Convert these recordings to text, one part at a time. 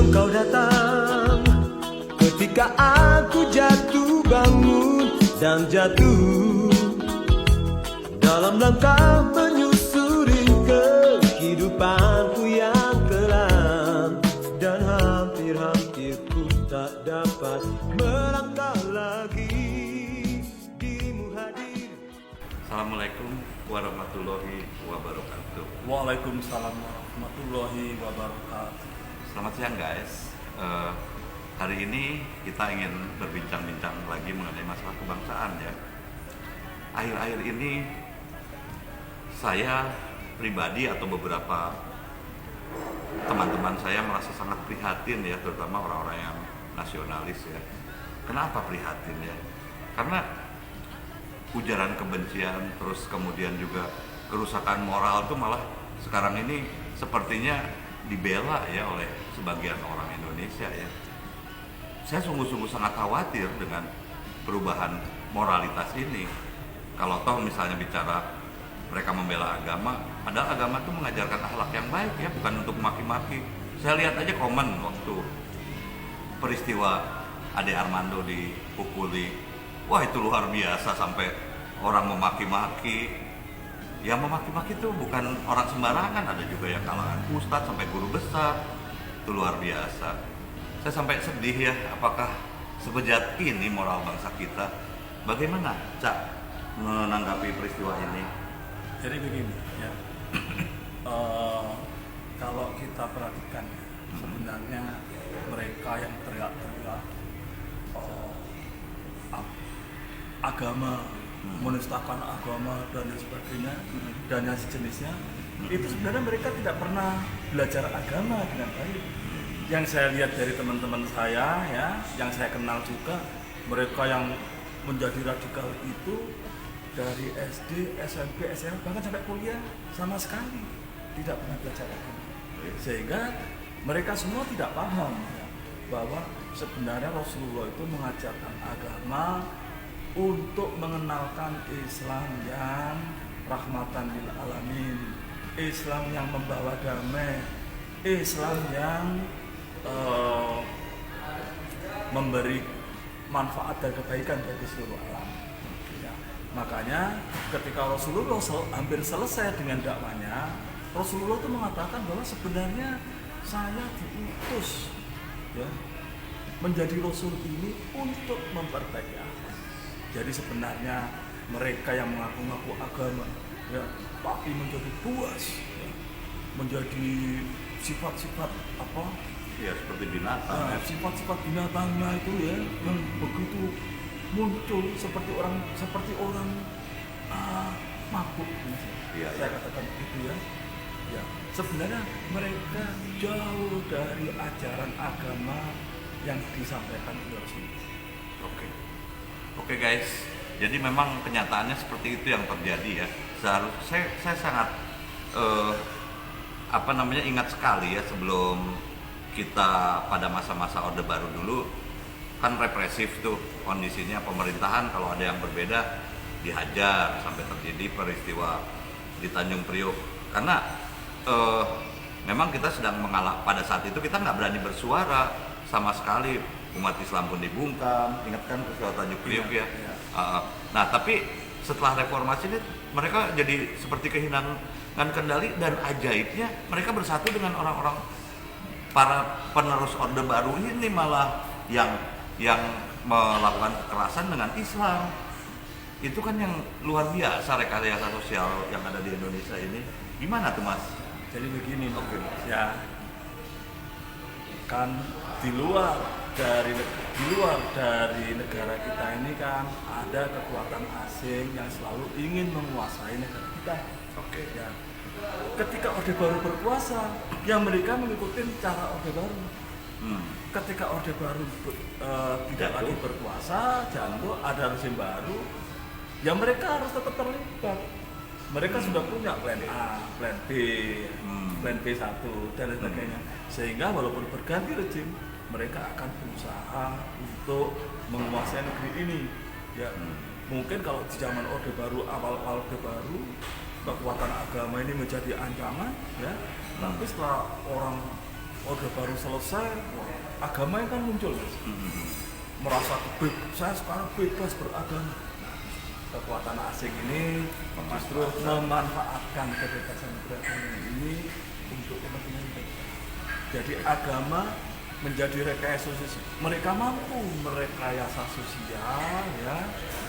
engkau datang, ketika aku jatuh bangun dan jatuh dalam langkah menyusuri kehidupanku yang kelam, dan hampir-hampir ku tak dapat melangkah lagi. Dimu hadir. Assalamualaikum warahmatullahi wabarakatuh. Waalaikumsalam warahmatullahi wabarakatuh. Selamat siang guys. Hari ini kita ingin berbincang-bincang lagi mengenai masalah kebangsaan ya. Akhir-akhir ini saya pribadi atau beberapa teman-teman saya merasa sangat prihatin ya, terutama orang-orang yang nasionalis ya. Kenapa prihatin ya? Karena ujaran kebencian, terus kemudian juga kerusakan moral itu malah sekarang ini sepertinya dibela ya oleh sebagian orang Indonesia ya. Saya sungguh-sungguh sangat khawatir dengan perubahan moralitas ini. Kalau toh misalnya bicara mereka membela agama, padahal agama itu mengajarkan akhlak yang baik ya, bukan untuk maki-maki. Saya lihat aja komen waktu peristiwa Ade Armando dipukuli. Wah, itu luar biasa sampai orang memaki-maki. Yang memaki-maki itu bukan orang sembarangan, ada juga yang kalangan ustadz sampai guru besar. Itu luar biasa. Saya sampai sedih ya, apakah sebejat ini moral bangsa kita? Bagaimana Cak menanggapi peristiwa ini? Jadi begini ya, kalau kita perhatikan sebenarnya mereka yang teriak-teriak agama, menistakan agama dan lain sebagainya dan yang sejenisnya, itu sebenarnya mereka tidak pernah belajar agama dengan baik. Yang saya lihat dari teman-teman saya ya, yang saya kenal juga, mereka yang menjadi radikal itu dari SD, SMP, SMA, bahkan sampai kuliah sama sekali tidak pernah belajar agama. Sehingga mereka semua tidak paham ya, bahwa sebenarnya Rasulullah itu mengajarkan agama untuk mengenalkan Islam yang rahmatan lil alamin, Islam yang membawa damai, Islam yang memberi manfaat dan kebaikan bagi seluruh alam. Ya. Makanya ketika Rasulullah hampir selesai dengan dakwanya, Rasulullah itu mengatakan bahwa sebenarnya saya diutus ya, menjadi Rasul ini untuk memperbaiki akhlak. Jadi sebenarnya mereka yang mengaku-ngaku agama ya, tapi menjadi buas ya, menjadi sifat-sifat apa Ya seperti binatang. Sifat-sifat binatangnya itu ya yang begitu muncul seperti orang mabuk. Ya, saya katakan begitu ya. Ya, sebenarnya mereka jauh dari ajaran agama yang disampaikan oleh Rasulullah. Oke guys, jadi memang kenyataannya seperti itu yang terjadi ya. Saya sangat ingat sekali ya, sebelum kita pada masa-masa Orde Baru dulu kan represif tuh kondisinya, pemerintahan kalau ada yang berbeda dihajar, sampai terjadi peristiwa di Tanjung Priok. Karena memang kita sedang mengalah, pada saat itu kita nggak berani bersuara sama sekali, umat Islam pun dibungkam, ingat kan peristiwa Tanjung Priok ya. Nah tapi setelah reformasi ini mereka jadi seperti kehilangan kendali, dan ajaibnya mereka bersatu dengan orang-orang para penerus Orde Baru ini, malah yang melakukan kekerasan dengan Islam. Itu kan yang luar biasa rekayasa sosial yang ada di Indonesia ini. Gimana tuh Mas? Jadi begini ya, kan di luar dari negara kita ini kan ada kekuatan asing yang selalu ingin menguasai negara kita. Ya. Ketika Orde Baru berkuasa, yang mereka mengikuti cara Orde Baru. Ketika Orde Baru tidak lagi berkuasa, jatuh, ada rezim baru, ya mereka harus tetap terlibat. Mereka sudah punya plan A, plan B, plan B1 dan lain sebagainya. Sehingga walaupun berganti rezim, mereka akan berusaha untuk menguasai negeri ini. Ya, mungkin kalau di zaman Orde Baru, awal-awal Orde Baru, kekuatan agama ini menjadi ancaman ya, tapi setelah orang Orde Baru selesai, agama yang kan muncul, Mas. Merasa saya sekarang bebas beragama. Kekuatan asing ini justru memanfaatkan kebebasan beragama ini untuk kepentingan mereka. Jadi agama menjadi rekayasa sosial. Mereka mampu merekayasa sosial ya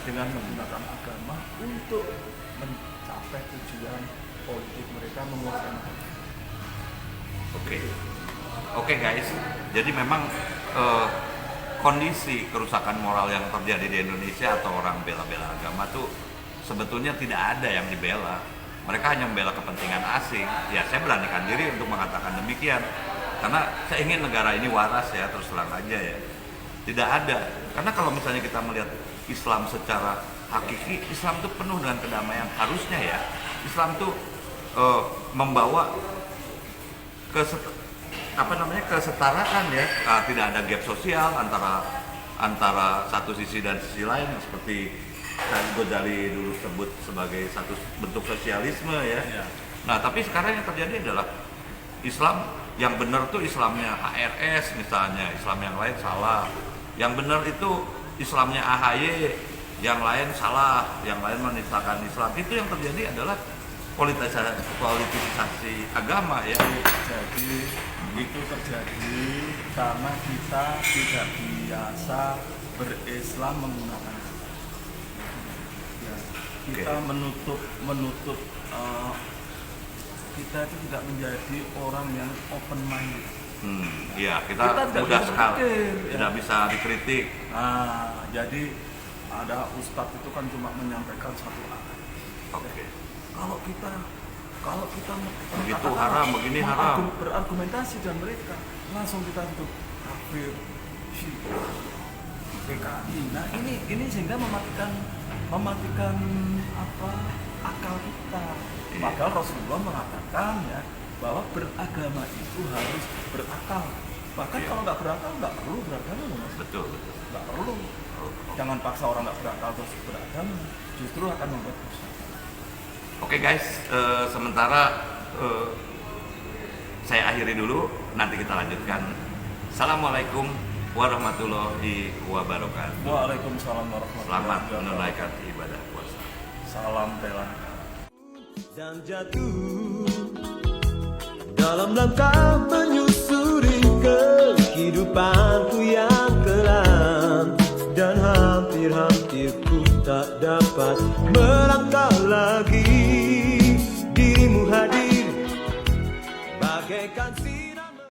dengan menggunakan agama untuk mencapai tujuan politik mereka menguasai negara. Oke guys, jadi memang kondisi kerusakan moral yang terjadi di Indonesia atau orang bela-bela agama tuh sebetulnya tidak ada yang dibela. Mereka hanya membela kepentingan asing. Ya saya beranikan diri untuk mengatakan demikian. Karena saya ingin negara ini waras ya, terus terang aja ya. Tidak ada. Karena kalau misalnya kita melihat Islam secara hakiki, Islam itu penuh dengan kedamaian. Harusnya ya, Islam itu membawa kesetaraan ya. Tidak ada gap sosial antara satu sisi dan sisi lain, seperti Ghazali dulu sebut sebagai satu bentuk sosialisme ya. Nah tapi sekarang yang terjadi adalah Islam yang benar tuh Islamnya HRS misalnya, Islam yang lain salah. Yang benar itu Islamnya AHY, yang lain salah, yang lain menistakan Islam. Itu yang terjadi adalah politisasi agama ya. Jadi itu terjadi karena kita tidak biasa berislam menggunakan ya, kita menutup kita itu tidak menjadi orang yang open minded. Iya, kita mudah sekali ya. Tidak bisa dikritik. Nah, jadi ada ustadz itu kan cuma menyampaikan satu ayat. Kalau kita begitu haram, begini haram, berargumentasi dan mereka langsung kita untuk kafir, syiah, PKI. Nah ini sehingga mematikan apa akal kita. Maka Rasulullah mengatakan ya bahwa beragama itu harus berakal. Bahkan kalau nggak berakal nggak perlu beragama loh Mas. Betul. Nggak perlu. Jangan paksa orang nggak berakal terus beragama, justru akan membuat dosa. Oke guys, sementara saya akhiri dulu, nanti kita lanjutkan. Assalamualaikum warahmatullahi wabarakatuh. Waalaikumsalam warahmatullahi Selamat wabarakatuh. menunaikan ibadah puasa. Salam bela. Dan jatuh dalam langkah menyusuri kehidupanku yang kelam, dan hampir ku tak dapat melangkah lagi. Dirimu hadir bagaikan